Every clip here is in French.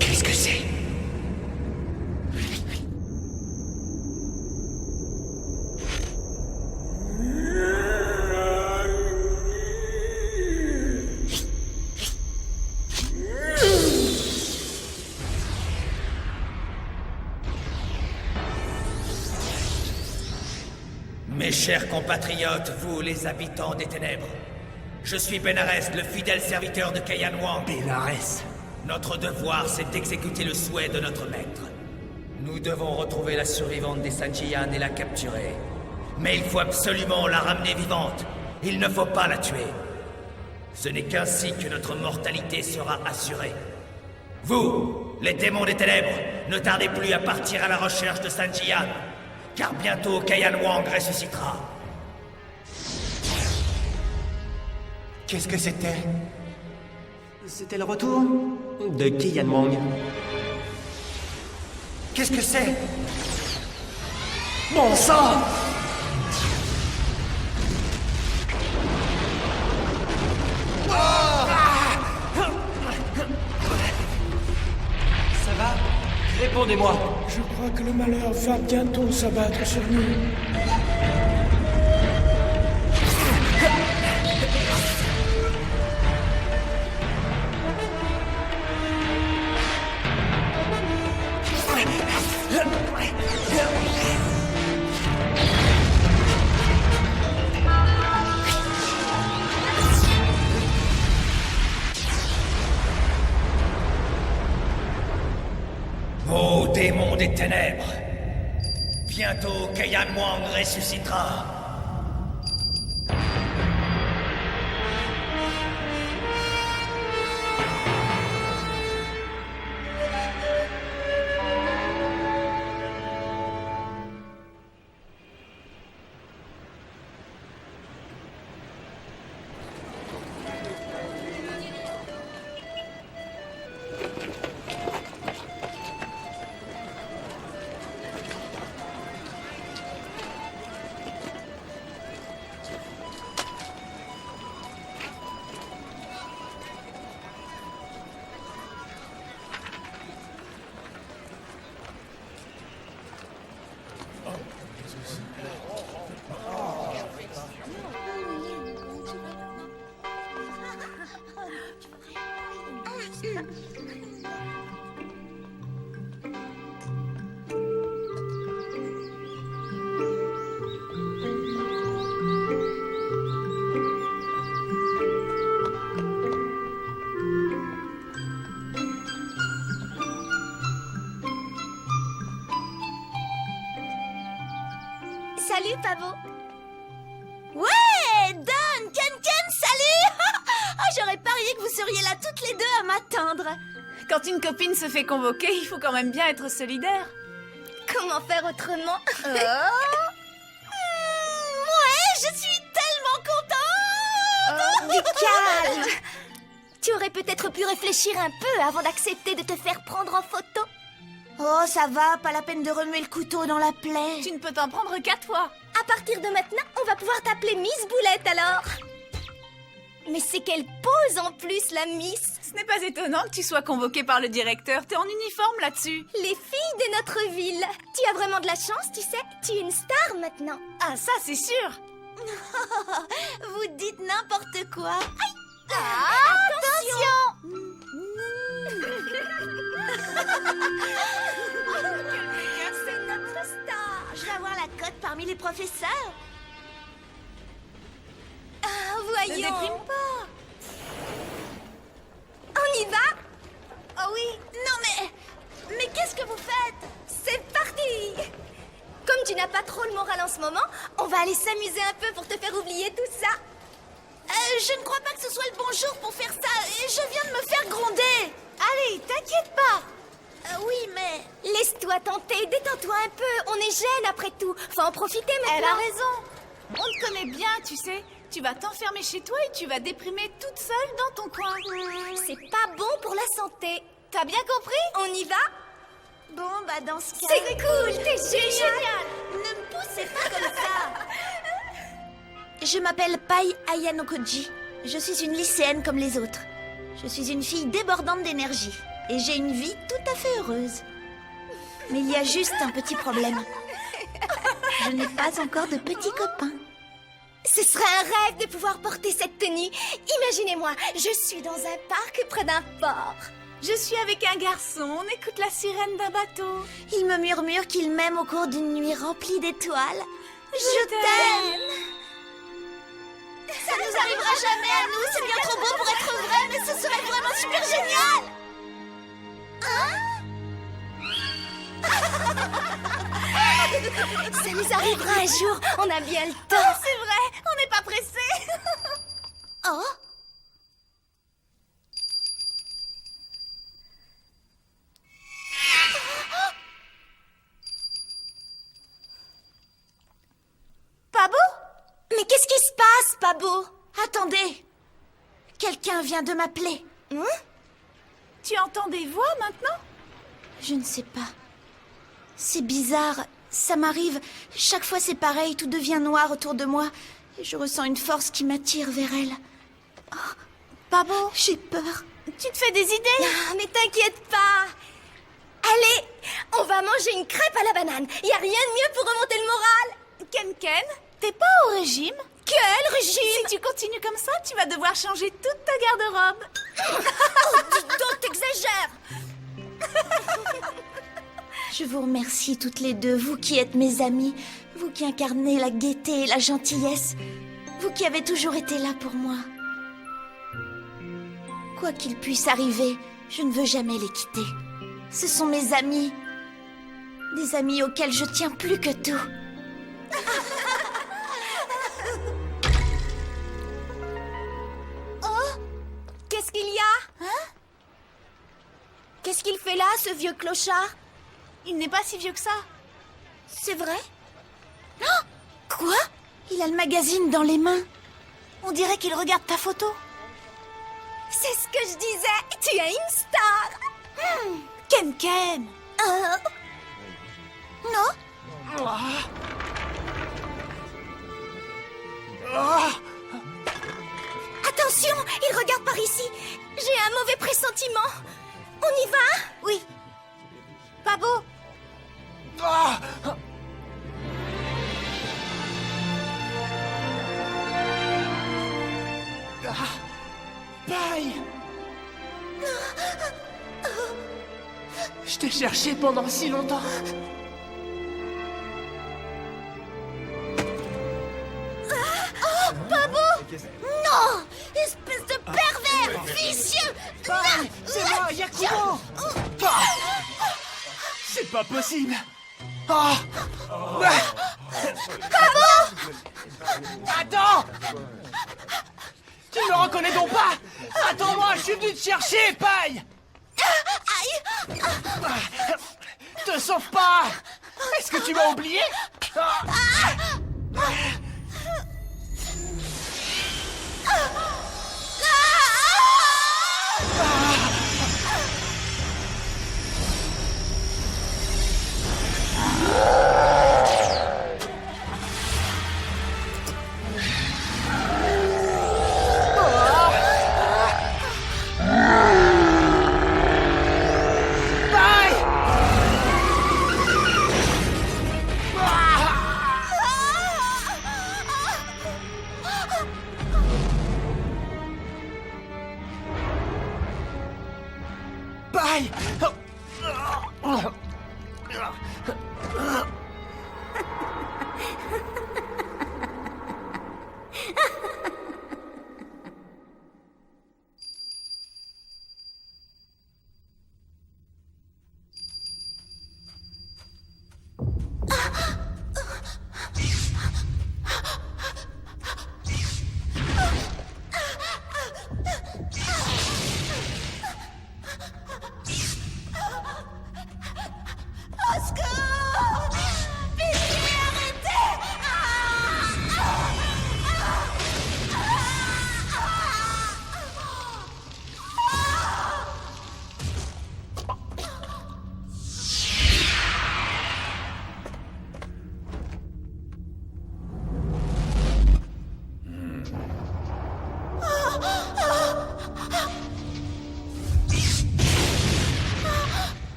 Qu'est-ce que c'est? Mes chers compatriotes, vous les habitants des ténèbres, je suis Benares, le fidèle serviteur de Kayan Wang. Benares. Notre devoir, c'est d'exécuter le souhait de notre maître. Nous devons retrouver la survivante des Sanjian et la capturer. Mais il faut absolument la ramener vivante. Il ne faut pas la tuer. Ce n'est qu'ainsi que notre mortalité sera assurée. Vous, les démons des ténèbres, ne tardez plus à partir à la recherche de Sanjian, car bientôt Kayan Wang ressuscitera. Qu'est-ce que c'était? C'était le retour De Kayan Wang. Qu'est-ce que c'est? Bon sang! Ça va? Répondez-moi. Je crois que le malheur va bientôt s'abattre sur nous. Ô démons des ténèbres, bientôt Kayan Wang ressuscitera. Salut, Pavo. Ouais, Don, Ken, salut. J'aurais parié que vous seriez là toutes les deux à m'attendre. Quand une copine se fait convoquer, il faut quand même bien être solidaire. Comment faire autrement? Ouais, je suis tellement contente. Du calme. Tu aurais peut-être pu réfléchir un peu avant d'accepter de te faire prendre en photo. Oh, ça va, pas la peine de remuer le couteau dans la plaie. Tu ne peux t'en prendre qu'à toi. À partir de maintenant, on va pouvoir t'appeler Miss Boulette alors. Mais c'est quelle pose en plus, la Miss. Ce n'est pas étonnant que tu sois convoquée par le directeur. T'es en uniforme là-dessus. Les filles de notre ville. Tu as vraiment de la chance, tu sais. Tu es une star maintenant. Ah, ça, c'est sûr. Vous dites n'importe quoi. Aïe. Attention. C'est notre star. Je vais avoir la cote parmi les professeurs. Ah, Ne voyons. déprime pas. On y va? Oh oui. Non mais qu'est-ce que vous faites? C'est parti. Comme tu n'as pas trop le moral en ce moment, on va aller s'amuser un peu pour te faire oublier tout ça. Je ne crois pas que ce soit le bon jour pour faire ça. Je viens de me faire gronder. Allez, t'inquiète pas. Oui, mais... Laisse-toi tenter, détends-toi un peu. On est jeunes après tout. Faut en profiter maintenant. Elle a raison. On te connaît bien, tu sais. Tu vas t'enfermer chez toi et tu vas déprimer toute seule dans ton coin. C'est pas bon pour la santé. T'as bien compris? On y va? Bon, bah dans ce cas... C'est cool, t'es génial. Ne me poussez pas comme ça. Je m'appelle Pai Ayanokoji. Je suis une lycéenne comme les autres. Je suis une fille débordante d'énergie. Et j'ai une vie tout à fait heureuse. Mais il y a juste un petit problème. Je n'ai pas encore de petits copains. Ce serait un rêve de pouvoir porter cette tenue. Imaginez-moi, je suis dans un parc près d'un port. Je suis avec un garçon, on écoute la sirène d'un bateau. Il me murmure qu'il m'aime au cours d'une nuit remplie d'étoiles. Je t'aime. Ça nous arrivera jamais à nous, c'est bien trop beau pour être vrai, mais ce serait vraiment super génial. Ça nous arrivera un jour, on a bien le temps. Oh, c'est vrai, on n'est pas pressé. Oh. Pabo? Mais qu'est-ce qui se passe, Pabo? Attendez. Quelqu'un vient de m'appeler. Tu entends des voix maintenant? Je ne sais pas. C'est bizarre. Ça m'arrive. Chaque fois c'est pareil, tout devient noir autour de moi. Et je ressens une force qui m'attire vers elle. Oh, Pabo, j'ai peur. tu te fais des idées? Ah, mais t'inquiète pas. Allez, on va manger une crêpe à la banane. Y a rien de mieux pour remonter le moral. Ken, t'es pas au régime? Quel régime? Si tu continues comme ça, tu vas devoir changer toute ta garde-robe. Oh, dis donc, t'exagères. Je vous remercie toutes les deux, vous qui êtes mes amies, vous qui incarnez la gaieté et la gentillesse, vous qui avez toujours été là pour moi. Quoi qu'il puisse arriver, je ne veux jamais les quitter. Ce sont mes amis, des amis auxquels je tiens plus que tout. Oh, qu'est-ce qu'il y a? Qu'est-ce qu'il fait là, ce vieux clochard? Il n'est pas si vieux que ça. C'est vrai? Oh, quoi? Il a le magazine dans les mains. On dirait qu'il regarde ta photo. C'est ce que je disais. Tu es une star. Ken. Non? Attention, il regarde par ici. J'ai un mauvais pressentiment. On y va? Oui. Pabo, Pai! Je t'ai cherché pendant si longtemps. Non! Espèce de pervers vicieux! Pai! C'est moi, Yakumo! C'est pas possible! Attends! Tu ne me reconnais donc pas? Attends-moi, je suis venu te chercher, Pai! Te sauve pas! Est-ce que tu m'as oublié? Pai! Au secours! Pitié, arrêtez!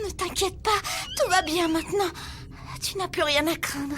Ne t'inquiète pas, tout va bien maintenant. Tu n'as plus rien à craindre.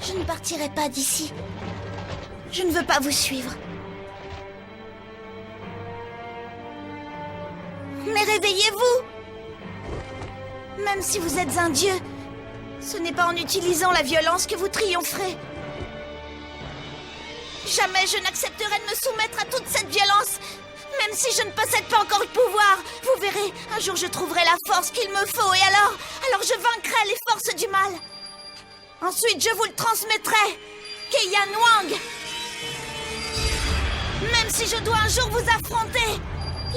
Je ne partirai pas d'ici. Je ne veux pas vous suivre. Mais réveillez-vous! Même si vous êtes un dieu, ce n'est pas en utilisant la violence que vous triompherez. Jamais je n'accepterai de me soumettre à toute cette violence, même si je ne possède pas encore le pouvoir. Vous verrez, un jour je trouverai la force qu'il me faut, et alors je vaincrai les forces du mal. Ensuite, je vous le transmettrai, Keiyan Wang. Même si je dois un jour vous affronter,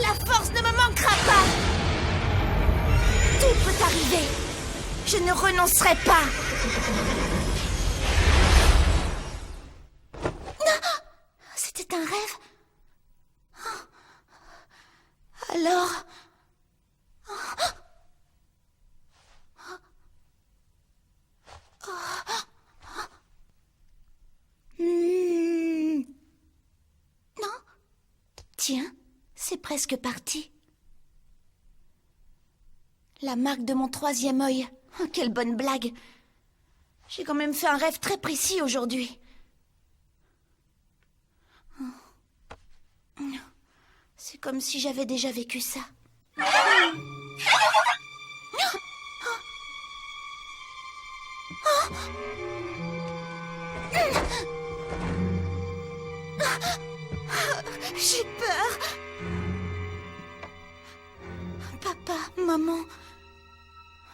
la force ne me manquera pas. Tout peut arriver. Je ne renoncerai pas. Non, c'était un rêve. Alors... Non. Tiens, c'est presque parti. La marque de mon 3e œil. Oh, quelle bonne blague. J'ai quand même fait un rêve très précis aujourd'hui. C'est comme si j'avais déjà vécu ça. J'ai peur. Papa, maman.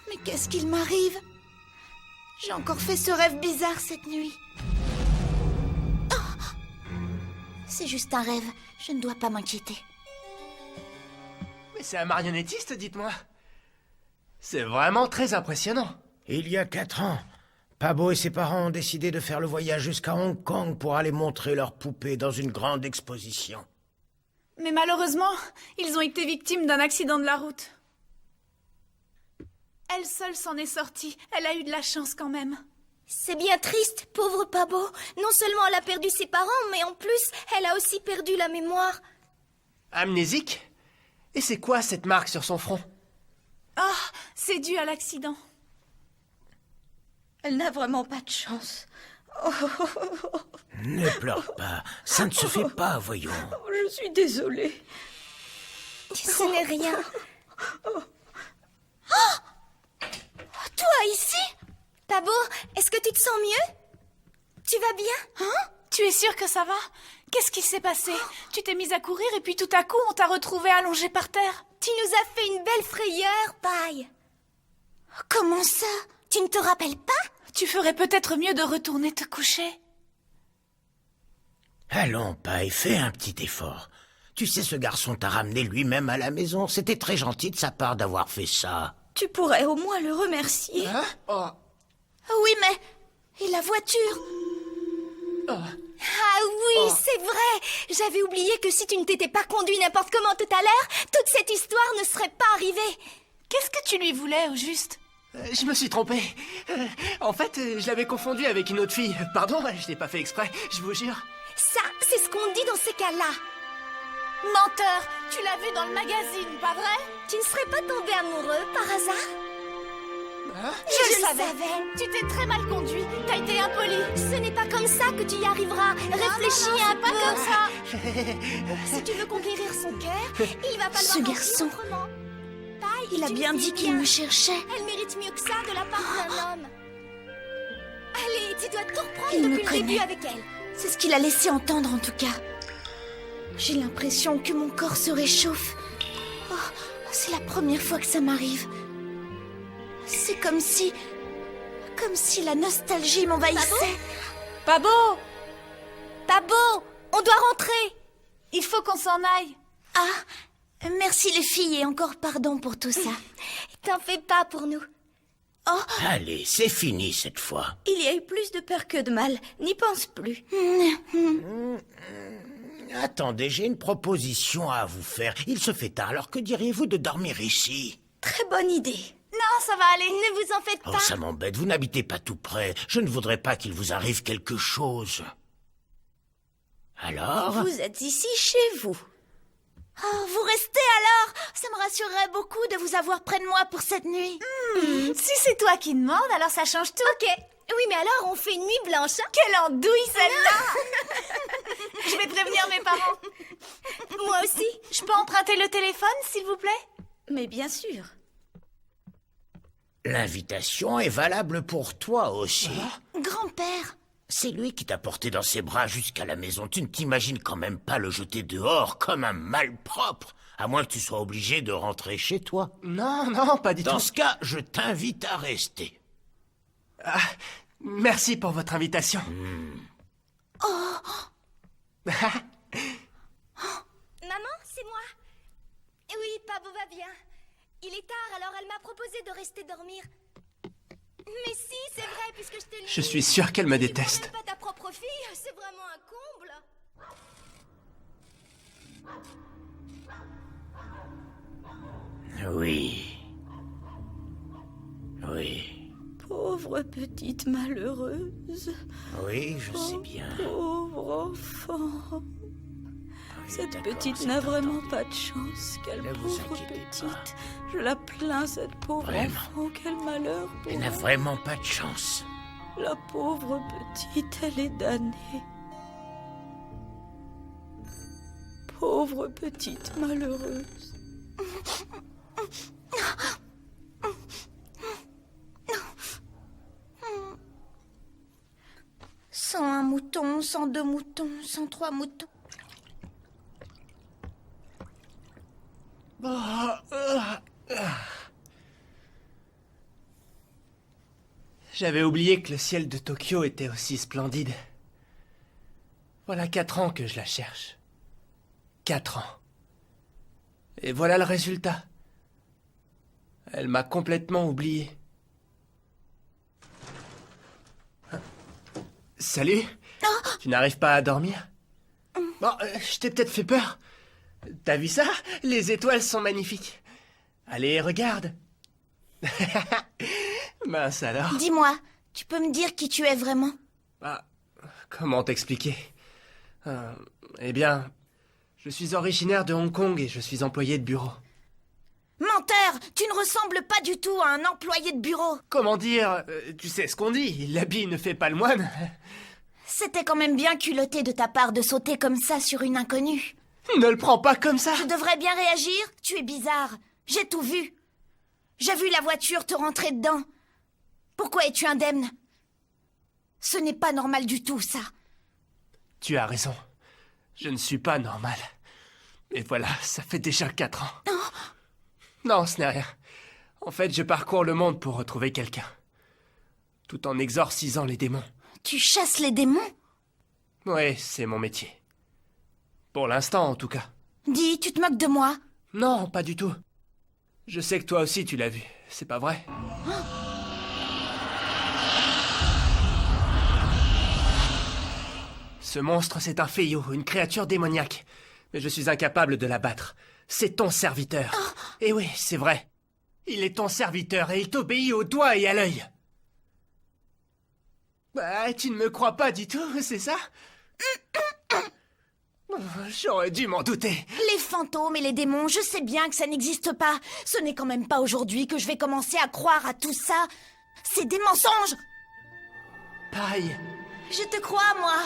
Mais qu'est-ce qu'il m'arrive? J'ai encore fait ce rêve bizarre cette nuit. Oh, c'est juste un rêve. Je ne dois pas m'inquiéter. Mais c'est un marionnettiste, dites-moi. C'est vraiment très impressionnant. Il y a 4 ans, Pabo et ses parents ont décidé de faire le voyage jusqu'à Hong Kong pour aller montrer leurs poupées dans une grande exposition. Mais malheureusement, ils ont été victimes d'un accident de la route. Elle seule s'en est sortie. Elle a eu de la chance quand même. C'est bien triste, pauvre Pabo. Non seulement elle a perdu ses parents, mais en plus, elle a aussi perdu la mémoire. Amnésique? Et c'est quoi cette marque sur son front? Ah, c'est dû à l'accident. Elle n'a vraiment pas de chance. Ne pleure pas, ça ne se fait pas, voyons. Je suis désolée. Ce n'est rien. Oh, toi ici? Pabo, est-ce que tu te sens mieux? Tu vas bien? Hein? Tu es sûre que ça va? Qu'est-ce qui s'est passé? Tu t'es mise à courir et puis tout à coup, on t'a retrouvée allongée par terre. Tu nous as fait une belle frayeur, Paille. Comment ça? Tu ne te rappelles pas? Tu ferais peut-être mieux de retourner te coucher. Allons, Paille, fais un petit effort. Tu sais, ce garçon t'a ramené lui-même à la maison. C'était très gentil de sa part d'avoir fait ça. Tu pourrais au moins le remercier. Hein? Oh. Oui, mais... Et la voiture? Ah oui, c'est vrai. J'avais oublié que si tu ne t'étais pas conduit n'importe comment tout à l'heure, toute cette histoire ne serait pas arrivée. Qu'est-ce que tu lui voulais, au juste? Je me suis trompé. En fait, je l'avais confondu avec une autre fille. Pardon, je l'ai pas fait exprès, je vous jure. Ça, c'est ce qu'on dit dans ces cas-là. Menteur! Tu l'as vu dans le magazine, pas vrai? Tu ne serais pas tombé amoureux par hasard? Je le savais! Tu t'es très mal conduit, t'as été impoli! Ce n'est pas comme ça que tu y arriveras. Réfléchis un peu. Pas comme ça! Si tu veux conquérir son cœur, il va falloir Ce agir garçon. autrement. Paille Il a est une bien fille dit qu'il bien. me cherchait. Elle mérite mieux que ça de la part d'un homme. Allez, tu dois tout reprendre Il me depuis le début connaît. avec elle. C'est ce qu'il a laissé entendre en tout cas. J'ai l'impression que mon corps se réchauffe. Oh, c'est la première fois que ça m'arrive. C'est comme si la nostalgie m'envahissait. Pas beau! Pas beau. On doit rentrer. Il faut qu'on s'en aille. Ah, merci les filles et encore pardon pour tout ça. T'en fais pas pour nous. Oh, Allez, c'est fini cette fois. il y a eu plus de peur que de mal. N'y pense plus. Attendez, j'ai une proposition à vous faire. Il se fait tard, alors que diriez-vous de dormir ici? Très bonne idée. Non, ça va aller. Ne vous en faites Oh, pas. ça m'embête, vous n'habitez pas tout près. Je ne voudrais pas qu'il vous arrive quelque chose. Alors? Vous êtes ici chez vous. Oh, vous restez alors? Ça me rassurerait beaucoup de vous avoir près de moi pour cette nuit. Si c'est toi qui demandes, alors ça change tout. Ok. Oui, mais alors on fait une nuit blanche, hein? Quelle andouille celle-là! Je vais prévenir mes parents. Moi aussi. Je peux emprunter le téléphone, s'il vous plaît? Mais bien sûr. L'invitation est valable pour toi aussi. Grand-père, C'est lui qui t'a porté dans ses bras jusqu'à la maison. Tu ne t'imagines quand même pas le jeter dehors comme un malpropre, à moins que tu sois obligé de rentrer chez toi. Non, non, pas du Dans tout. ce cas, je t'invite à rester. Merci pour votre invitation. Maman, c'est moi. Oui, Pablo va bien. Il est tard, alors elle m'a proposé de rester dormir. Mais si, c'est vrai, puisque je te l'ai Je dit. suis sûr qu'elle me Tu déteste. prends même pas ta propre fille, c'est vraiment un comble. Oui. Oui. pauvre petite malheureuse, Oui, je sais bien. pauvre enfant. Oui, Cette d'accord, petite c'est n'a entendu. vraiment pas de chance. Quelle Ne vous pauvre inquiétez petite. pas. Je la plains, cette pauvre Vraiment. enfant. Quel malheur pour Elle n'a elle. vraiment pas de chance. La pauvre petite, elle est damnée. Pauvre petite malheureuse. Sans un mouton, sans deux moutons, sans trois moutons. J'avais oublié que le ciel de Tokyo était aussi splendide. Voilà 4 ans que je la cherche. 4 ans. Et voilà le résultat. Elle m'a complètement oublié. Hein? Salut. Tu n'arrives pas à dormir? Bon, je t'ai peut-être fait peur. T'as vu ça? Les étoiles sont magnifiques. Allez, regarde. Mince alors. Dis-moi, tu peux me dire qui tu es vraiment? Ah, comment t'expliquer? Eh bien, je suis originaire de Hong Kong et je suis employé de bureau. Menteur, tu ne ressembles pas du tout à un employé de bureau. Comment dire? Tu sais ce qu'on dit, l'habit ne fait pas le moine. C'était quand même bien culotté de ta part de sauter comme ça sur une inconnue. Ne le prends pas comme ça. Tu devrais bien réagir, tu es bizarre. J'ai tout vu. J'ai vu la voiture te rentrer dedans. Pourquoi es-tu indemne? Ce n'est pas normal du tout, ça. Tu as raison. Je ne suis pas normal. Et voilà, ça fait déjà 4 ans. Non, ce n'est rien. En fait, je parcours le monde pour retrouver quelqu'un. Tout en exorcisant les démons. Tu chasses les démons? Oui, c'est mon métier. Pour l'instant, en tout cas. Dis, tu te moques de moi? Non, pas du tout. Je sais que toi aussi tu l'as vu, c'est pas vrai? Ce monstre, c'est un fléau, une créature démoniaque. Mais je suis incapable de l'abattre. C'est ton serviteur. Et oui, c'est vrai. Il est ton serviteur et il t'obéit au doigt et à l'œil. Bah, tu ne me crois pas du tout, c'est ça? J'aurais dû m'en douter. Les fantômes et les démons, je sais bien que ça n'existe pas. Ce n'est quand même pas aujourd'hui que je vais commencer à croire à tout ça. C'est des mensonges. Paille. Je te crois, moi.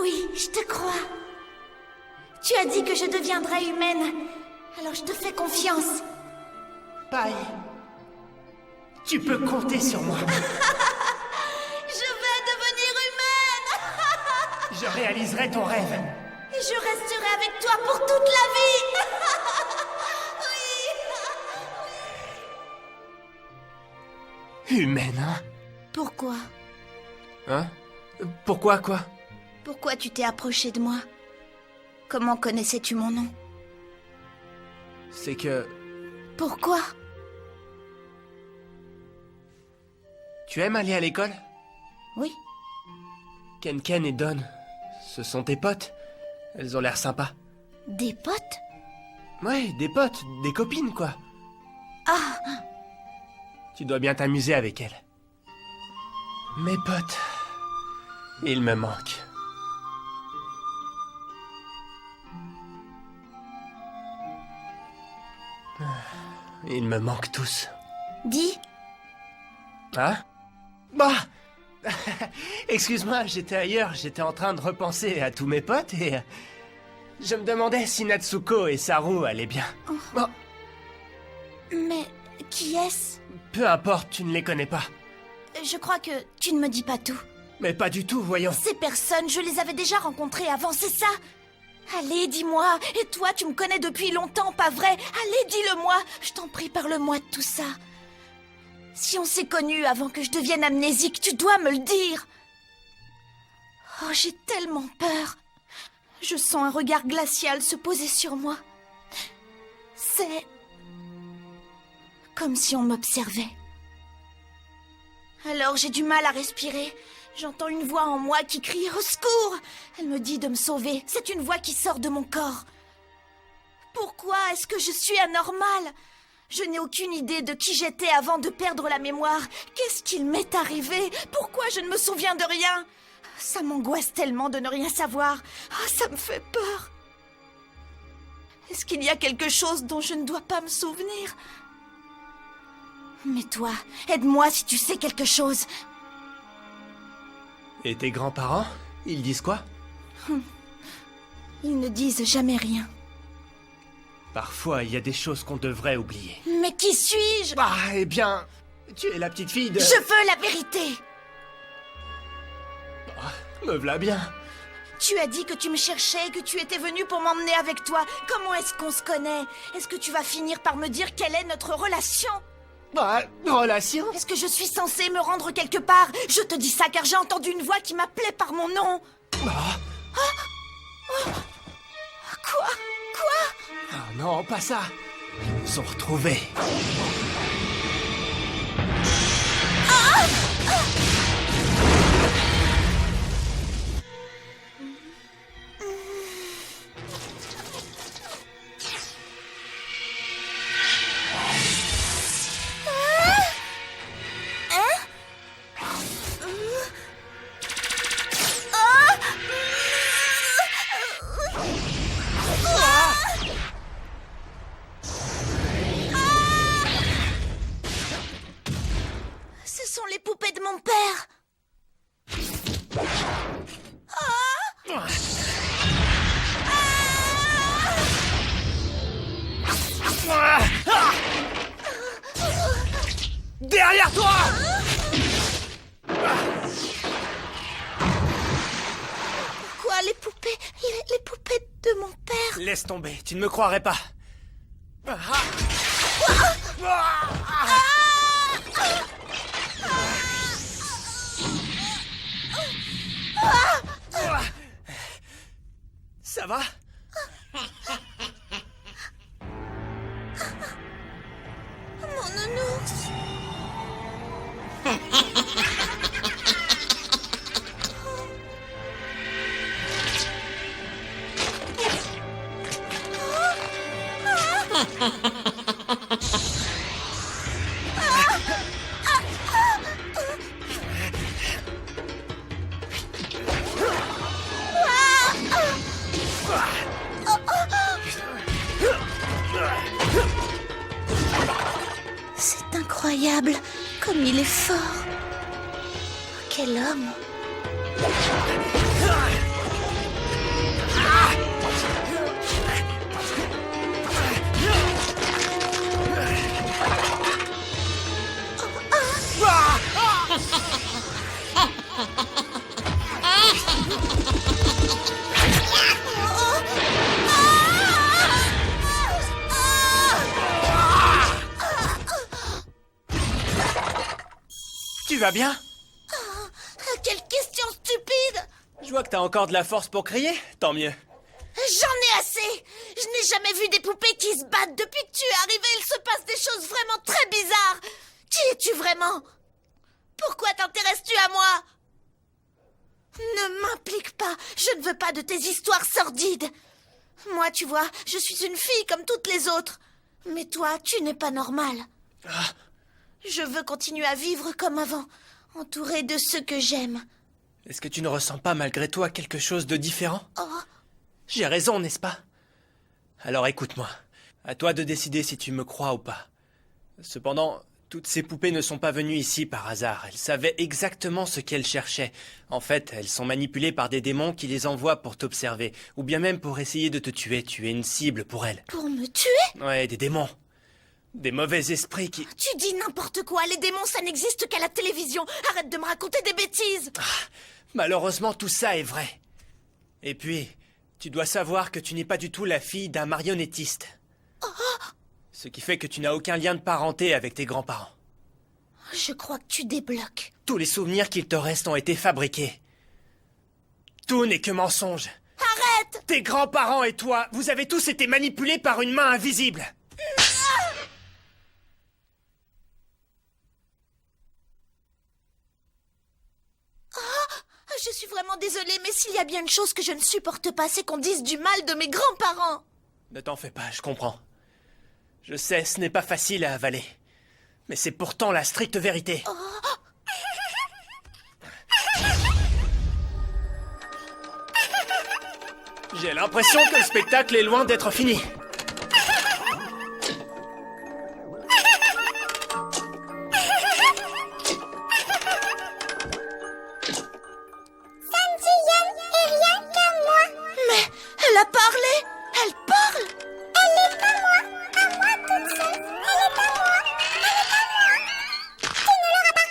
Oui, je te crois. Tu as dit que je deviendrais humaine. Alors je te fais confiance. Paille. Tu peux compter sur moi. Je vais devenir humaine. Je réaliserai ton rêve. Et je resterai avec toi pour toute la vie. Oui. Humaine, hein? Pourquoi? Hein? Pourquoi quoi? Pourquoi tu t'es approché de moi? Comment connaissais-tu mon nom? C'est que... Pourquoi? Tu aimes aller à l'école? Oui. Ken et Don, ce sont tes potes. Elles ont l'air sympas. Des potes? Ouais, des potes, des copines, quoi. Ah! Tu dois bien t'amuser avec elles. Mes potes, ils me manquent. Ils me manquent tous. Dis, Hein? Bah! Excuse-moi, j'étais ailleurs, j'étais en train de repenser à tous mes potes et... je me demandais si Natsuko et Saru allaient bien. Bon, mais qui est-ce? peu importe, tu ne les connais pas. Je crois que tu ne me dis pas tout. Mais pas du tout, voyons. Ces personnes, je les avais déjà rencontrées avant, c'est ça? Allez, dis-moi. Et toi, tu me connais depuis longtemps, pas vrai? Allez, dis-le-moi. Je t'en prie, parle-moi de tout ça. Si on s'est connus avant que je devienne amnésique, tu dois me le dire. Oh, j'ai tellement peur. Je sens un regard glacial se poser sur moi. C'est... comme si on m'observait. Alors j'ai du mal à respirer. J'entends une voix en moi qui crie « Au secours !» Elle me dit de me sauver. C'est une voix qui sort de mon corps. Pourquoi est-ce que je suis anormale? Je n'ai aucune idée de qui j'étais avant de perdre la mémoire. Qu'est-ce qu'il m'est arrivé? Pourquoi je ne me souviens de rien? Ça m'angoisse tellement de ne rien savoir. Ah, ça me fait peur. Est-ce qu'il y a quelque chose dont je ne dois pas me souvenir? Mais toi, aide-moi si tu sais quelque chose. Et tes grands-parents, ils disent quoi? Ils ne disent jamais rien. Parfois, il y a des choses qu'on devrait oublier. Mais qui suis-je? Bah, eh bien, tu es la petite fille de... Je veux la vérité. Me v'là bien. Tu as dit que tu me cherchais, que tu étais venu pour m'emmener avec toi. Comment est-ce qu'on se connaît? Est-ce que tu vas finir par me dire quelle est notre relation? Bah, relation? Est-ce que je suis censée me rendre quelque part? Je te dis ça car j'ai entendu une voix qui m'appelait par mon nom. Bah... Quoi? Ah non, pas ça. Ils nous ont retrouvés. Ce sont les poupées de mon père. Derrière toi! Quoi, les poupées? Les poupées de mon père? Laisse tomber, tu ne me croirais pas. Ça va? Mon nounours. Incroyable, comme il est fort. Quel homme. Tu vas bien? Quelle question stupide! Je vois que t'as encore de la force pour crier, tant mieux. J'en ai assez! Je n'ai jamais vu des poupées qui se battent. Depuis que tu es arrivé, il se passe des choses vraiment très bizarres. Qui es-tu vraiment? Pourquoi t'intéresses-tu à moi? Ne m'implique pas. Je ne veux pas de tes histoires sordides. Moi, tu vois, je suis une fille comme toutes les autres. Mais toi, tu n'es pas normale. Je veux continuer à vivre comme avant, entourée de ceux que j'aime. Est-ce que tu ne ressens pas malgré toi quelque chose de différent? J'ai raison, n'est-ce pas? Alors écoute-moi. À toi de décider si tu me crois ou pas. Cependant, toutes ces poupées ne sont pas venues ici par hasard. Elles savaient exactement ce qu'elles cherchaient. En fait, elles sont manipulées par des démons qui les envoient pour t'observer, ou bien même pour essayer de te tuer. Tu es une cible pour elles. Pour me tuer? Ouais, des démons. Des mauvais esprits qui... Tu dis n'importe quoi. Les démons, ça n'existe qu'à la télévision. Arrête de me raconter des bêtises. Malheureusement, tout ça est vrai. Et puis, tu dois savoir que tu n'es pas du tout la fille d'un marionnettiste. Ce qui fait que tu n'as aucun lien de parenté avec tes grands-parents. Je crois que tu débloques. Tous les souvenirs qu'il te reste ont été fabriqués. Tout n'est que mensonge. Arrête! Tes grands-parents et toi, vous avez tous été manipulés par une main invisible. Je suis vraiment désolée, mais s'il y a bien une chose que je ne supporte pas, c'est qu'on dise du mal de mes grands-parents. Ne t'en fais pas, je comprends. Je sais, ce n'est pas facile à avaler. Mais c'est pourtant la stricte vérité. J'ai l'impression que le spectacle est loin d'être fini. Elle a parlé! Elle parle! Elle n'est pas moi! À moi toute seule! Elle n'est pas moi! Elle n'est pas moi! Tu ne l'auras pas!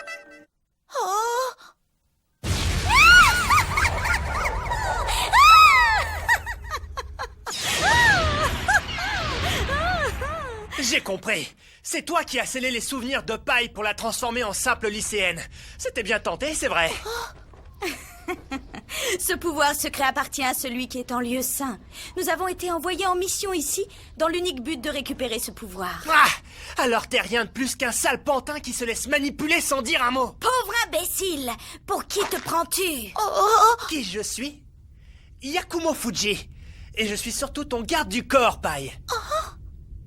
J'ai compris. C'est toi qui as scellé les souvenirs de Paille pour la transformer en simple lycéenne. C'était bien tenté, c'est vrai. Ce pouvoir secret appartient à celui qui est en lieu saint. Nous avons été envoyés en mission ici, dans l'unique but de récupérer ce pouvoir. Alors t'es rien de plus qu'un sale pantin qui se laisse manipuler sans dire un mot. Pauvre imbécile! Pour qui te prends-tu? Qui je suis? Yakumo Fuji. Et je suis surtout ton garde du corps, Paille.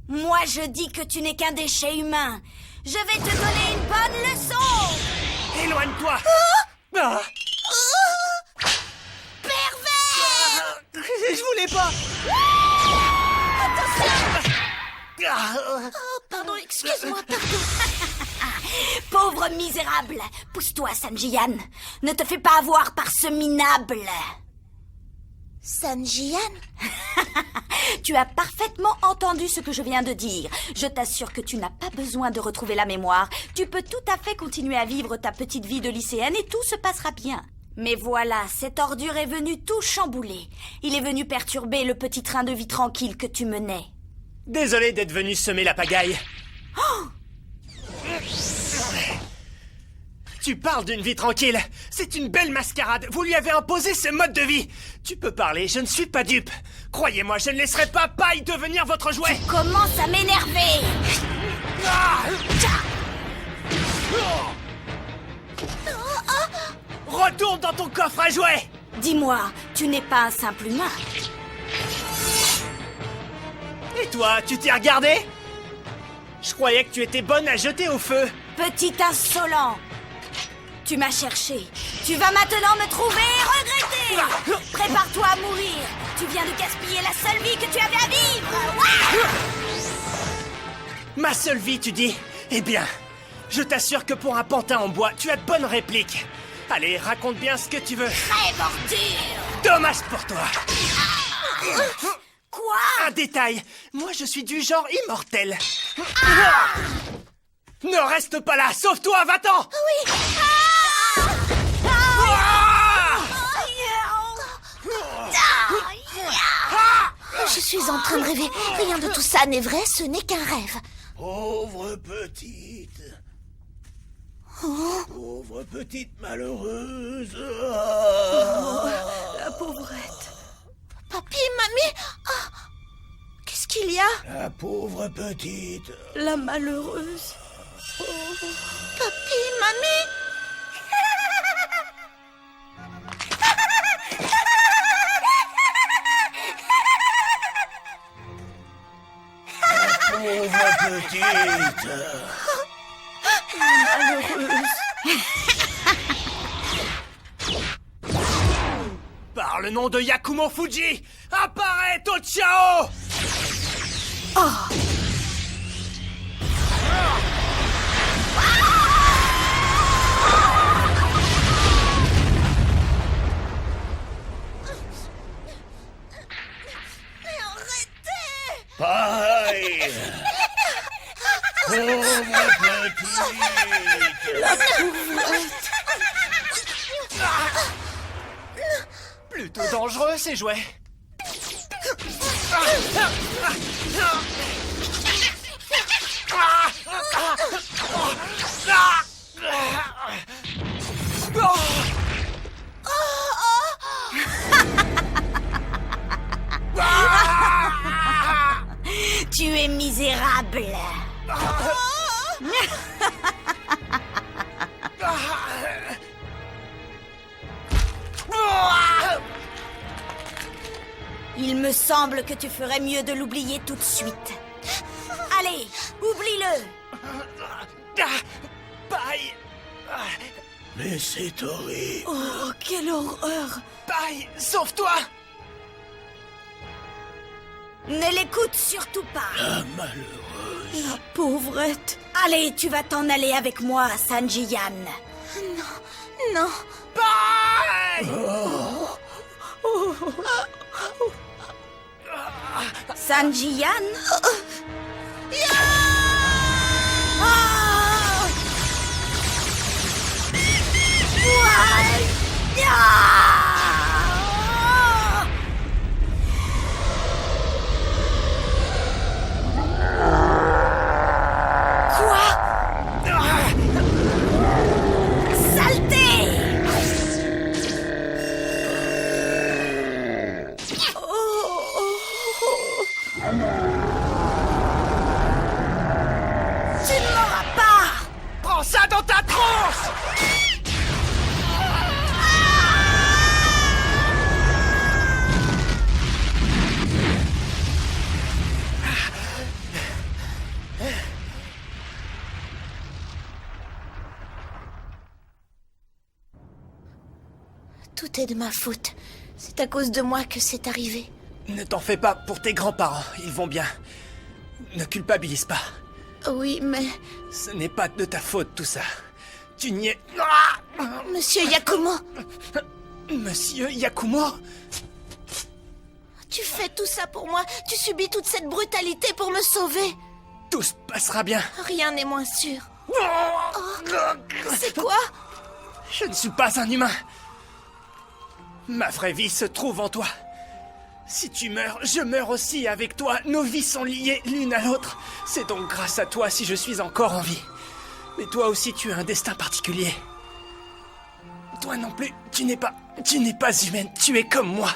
Moi, je dis que tu n'es qu'un déchet humain. Je vais te donner une bonne leçon! Éloigne-toi! Pervers! Je voulais pas! Pardon, excuse-moi, pardon. Pauvre misérable! Pousse-toi, Sanjian. Ne te fais pas avoir par ce minable. Sanjian? Tu as parfaitement entendu ce que je viens de dire. Je t'assure que tu n'as pas besoin de retrouver la mémoire. Tu peux tout à fait continuer à vivre ta petite vie de lycéenne et tout se passera bien. Mais voilà, cette ordure est venue tout chambouler. Il est venu perturber le petit train de vie tranquille que tu menais. Désolé d'être venu semer la pagaille. Tu parles d'une vie tranquille. C'est une belle mascarade. Vous lui avez imposé ce mode de vie. Tu peux parler, je ne suis pas dupe. Croyez-moi, je ne laisserai pas Paille devenir votre jouet. Tu commences à m'énerver. Retourne dans ton coffre à jouets. Dis-moi, tu n'es pas un simple humain. Et toi, tu t'es regardé? Je croyais que tu étais bonne à jeter au feu. Petit insolent. Tu m'as cherché. Tu vas maintenant me trouver et regretter. Prépare-toi à mourir. Tu viens de gaspiller la seule vie que tu avais à vivre. Ma seule vie, tu dis? Eh bien, Je t'assure que pour un pantin en bois, tu as de bonnes répliques. Allez, raconte bien ce que tu veux. Très bordure. Dommage pour toi. Quoi? Un détail, moi je suis du genre immortel. Ne reste pas là, sauve-toi, va-t'en. Oui. Je suis en train de rêver. Rien de tout ça n'est vrai, ce n'est qu'un rêve. Pauvre petite. Pauvre petite malheureuse. La pauvrette. Papy, mamie. Ah, qu'est-ce qu'il y a? La pauvre petite. La malheureuse. Papy, mamie. Pauvre petite. Par le nom de Yakumo Fuji, apparaît au Chao. Mais arrêtez! Pareil. Pauvre petite. Plutôt dangereux ces jouets. Tu es misérable. Il me semble que tu ferais mieux de l'oublier tout de suite. Allez, oublie-le. Bye. Mais c'est horrible. Oh, quelle horreur. Bye, sauve-toi. Ne l'écoute surtout pas. La malheureuse. La pauvrette. Allez, tu vas t'en aller avec moi, Sanji-yan. Non. Bye. Sanji-yan. Prends ça dans ta tronche. Tout est de ma faute. C'est à cause de moi que c'est arrivé. Ne t'en fais pas pour tes grands-parents, ils vont bien. Ne culpabilise pas. Oui, mais... Ce n'est pas de ta faute tout ça. Tu n'y es... Monsieur Yakumo, Monsieur Yakumo? tu fais tout ça pour moi. Tu subis toute cette brutalité pour me sauver. Tout se passera bien. Rien n'est moins sûr. C'est quoi? Je ne suis pas un humain. Ma vraie vie se trouve en toi. Si tu meurs, je meurs aussi avec toi. Nos vies sont liées l'une à l'autre. C'est donc grâce à toi si je suis encore en vie. Mais toi aussi, tu as un destin particulier. Toi non plus, tu n'es pas humaine. Tu es comme moi.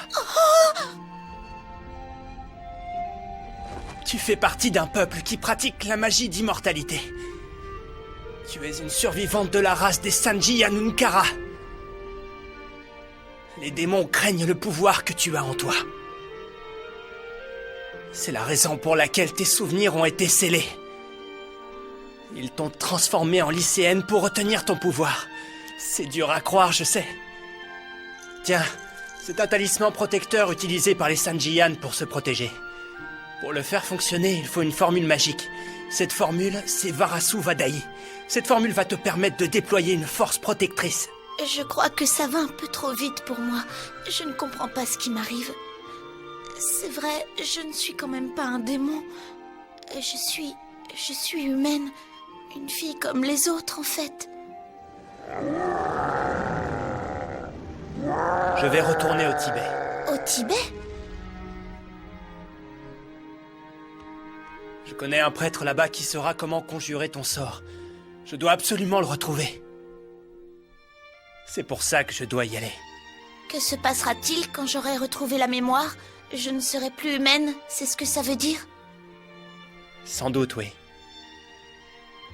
Tu fais partie d'un peuple qui pratique la magie d'immortalité. Tu es une survivante de la race des Sanji Yanunkara. Les démons craignent le pouvoir que tu as en toi. C'est la raison pour laquelle tes souvenirs ont été scellés. Ils t'ont transformé en lycéenne pour retenir ton pouvoir. C'est dur à croire, je sais. Tiens, c'est un talisman protecteur utilisé par les Sanjian pour se protéger. Pour le faire fonctionner, il faut une formule magique. Cette formule, c'est Varasu Vadai. Cette formule va te permettre de déployer une force protectrice. Je crois que ça va un peu trop vite pour moi. Je ne comprends pas ce qui m'arrive. C'est vrai, je ne suis quand même pas un démon. Je suis humaine. Une fille comme les autres, en fait. Je vais retourner au Tibet. Au Tibet? Je connais un prêtre là-bas qui saura comment conjurer ton sort. Je dois absolument le retrouver. C'est pour ça que je dois y aller. Que se passera-t-il quand j'aurai retrouvé la mémoire? Je ne serai plus humaine, c'est ce que ça veut dire? Sans doute, oui.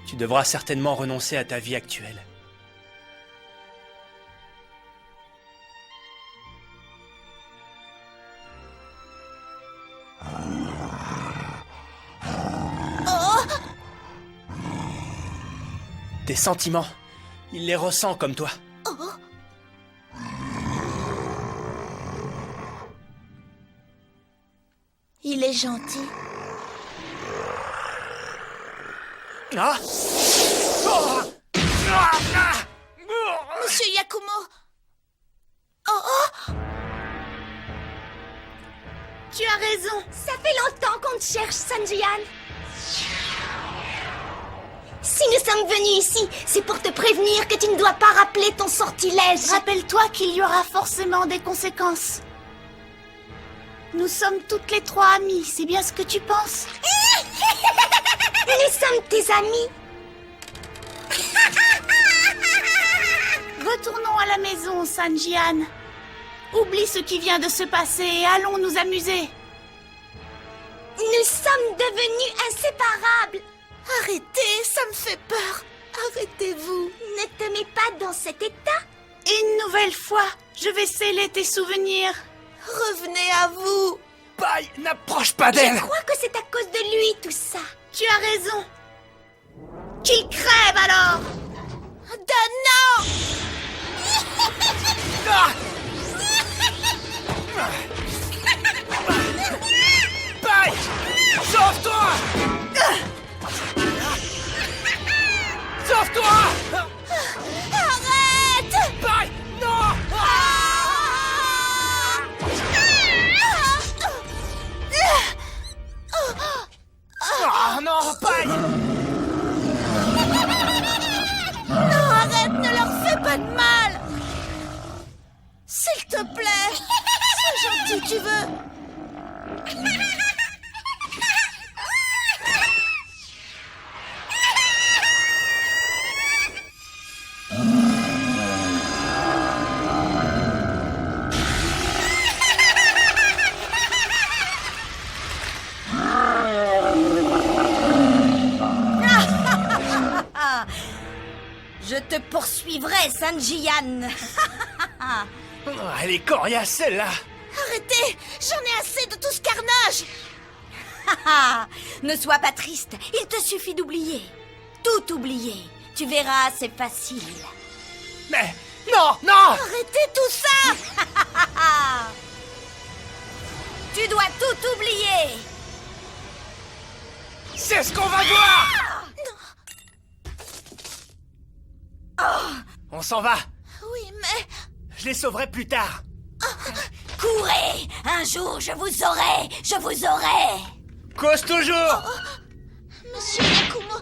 Tu devras certainement renoncer à ta vie actuelle. Tes sentiments, il les ressent comme toi. Il est gentil. Ah! Monsieur Yakumo! Tu as raison. Ça fait longtemps qu'on te cherche, Sanjian. Si nous sommes venus ici, c'est pour te prévenir que tu ne dois pas rappeler ton sortilège. Rappelle-toi qu'il y aura forcément des conséquences. Nous sommes toutes les trois amies, c'est bien ce que tu penses? Nous sommes tes amis. Retournons à la maison, Sanjian. Oublie ce qui vient de se passer et allons nous amuser. Nous sommes devenus inséparables. Arrêtez, ça me fait peur. Arrêtez-vous. Ne te mets pas dans cet état. Une nouvelle fois, je vais sceller tes souvenirs. Revenez à vous. Paille, n'approche pas d'elle! Je crois que c'est à cause de lui, tout ça. Tu as raison. Qu'il crève alors! Non! Ah! Paille! Sauve-toi! Sauve-toi! Arrête! Paille! Non! Ah non, Paille! Non, arrête, ne leur fais pas de mal! S'il te plaît! Sois gentil, tu veux! Je te poursuivrai, Sanjian. Oh, elle est coriace, celle-là! Arrêtez! J'en ai assez de tout ce carnage! Ne sois pas triste, il te suffit d'oublier. Tout oublier. Tu verras, c'est facile. Mais... Non! Non! Arrêtez tout ça! Tu dois tout oublier. C'est ce qu'on va voir! On s'en va! Oui, mais... Je les sauverai plus tard! Courez! Un jour, je vous aurai! Je vous aurai! Cause toujours! Monsieur Yakumo!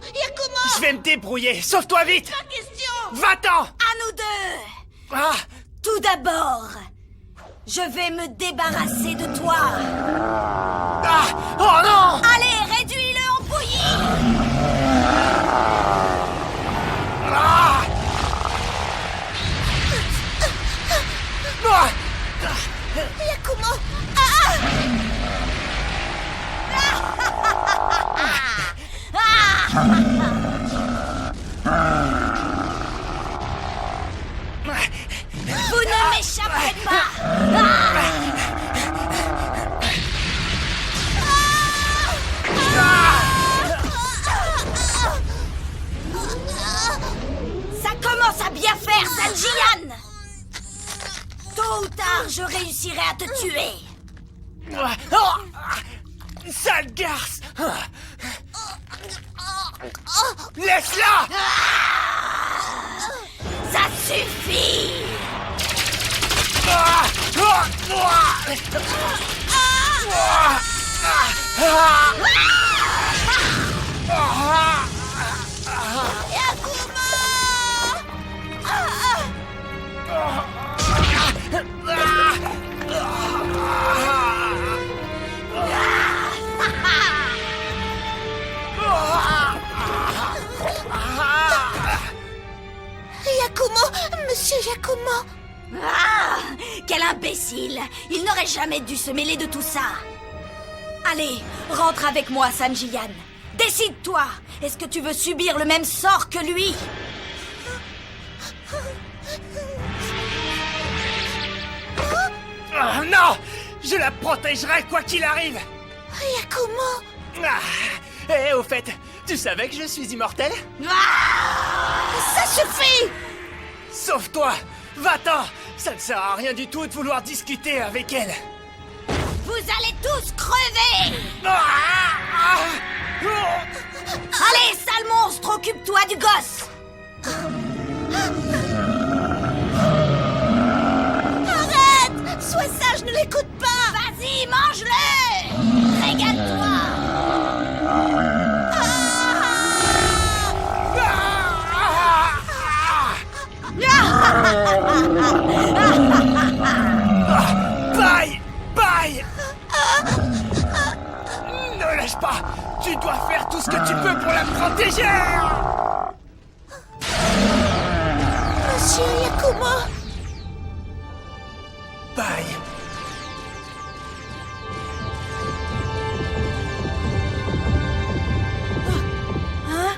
Je vais me débrouiller! Sauve-toi vite! Pas question! Va-t'en! À nous deux! Ah! Tout d'abord, je vais me débarrasser de toi! Ah! Oh non! Allez, réduis-le en bouillie! Ah! Ah! Yakumo! Vous ne m'échapperez pas! Ça commence à bien faire, Sanjian! Tôt ou tard, je réussirai à te tuer. Sale garce! Laisse-la! Ça suffit! Yakumo, monsieur Yakumo. Ah! Quel imbécile! Il n'aurait jamais dû se mêler de tout ça. Allez, rentre avec moi, Sanjiyan. Décide-toi. Est-ce que tu veux subir le même sort que lui? Oh, non! Je la protégerai quoi qu'il arrive! Yakumo. Et au fait, tu savais que je suis immortel? Ça suffit. Sauve-toi! Va-t'en! Ça ne sert à rien du tout de vouloir discuter avec elle! Vous allez tous crever! Allez, sale monstre, occupe-toi du gosse! Arrête! Sois sage, ne l'écoute pas. Vas-y, mange-le! Régale-toi! Bye! Bye! Ne lâche pas! Tu dois faire tout ce que tu peux pour la protéger! Monsieur Yakumo. Bye! Hein?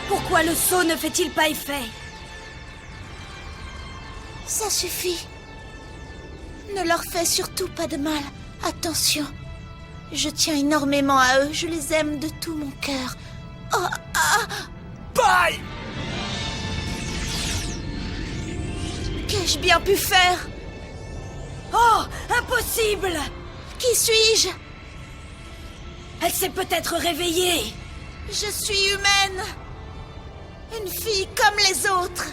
Pourquoi le saut ne fait-il pas effet? Ça suffit. Ne leur fais surtout pas de mal. Attention. Je tiens énormément à eux. Je les aime de tout mon cœur. Bye! Qu'ai-je bien pu faire? Oh, impossible! Qui suis-je? Elle s'est peut-être réveillée. Je suis humaine. Une fille comme les autres.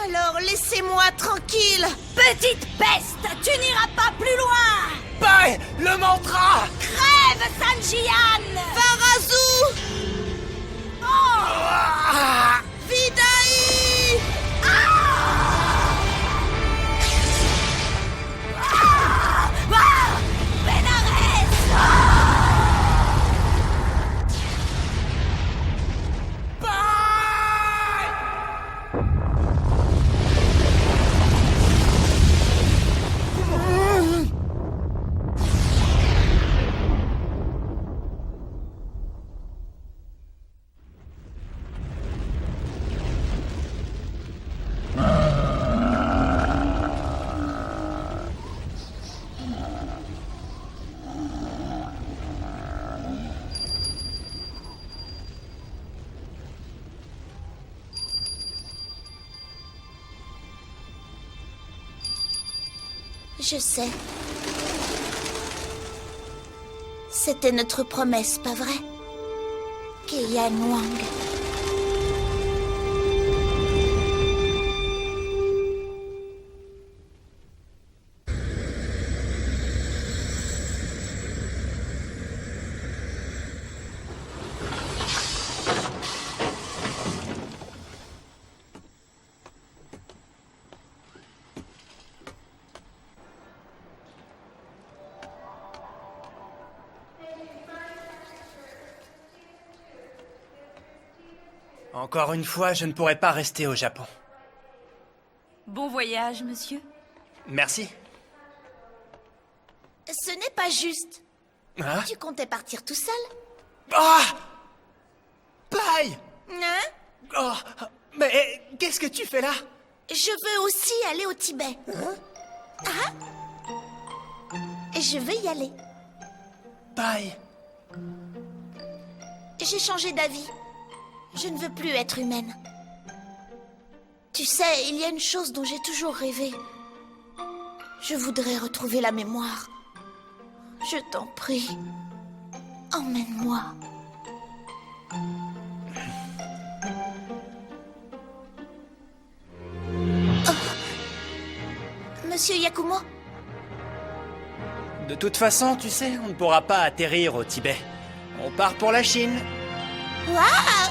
Alors laissez-moi tranquille. Petite peste, tu n'iras pas plus loin! Bye! Le mantra! Crève, Sanjiyan! Farazu! Ah! Vidai! Je sais. C'était notre promesse, pas vrai? Keiyan Wang. Encore une fois, je ne pourrai pas rester au Japon. Bon voyage, monsieur. Merci. Ce n'est pas juste. Hein? Tu comptais partir tout seul? Ah! Bye! Hein? Oh, mais qu'est-ce que tu fais là? Je veux aussi aller au Tibet. Hein? Je veux y aller. Bye. J'ai changé d'avis. Je ne veux plus être humaine. Tu sais, il y a une chose dont j'ai toujours rêvé. Je voudrais retrouver la mémoire. Je t'en prie. Emmène-moi. Monsieur Yakumo? De toute façon, tu sais, on ne pourra pas atterrir au Tibet. On part pour la Chine. Waouh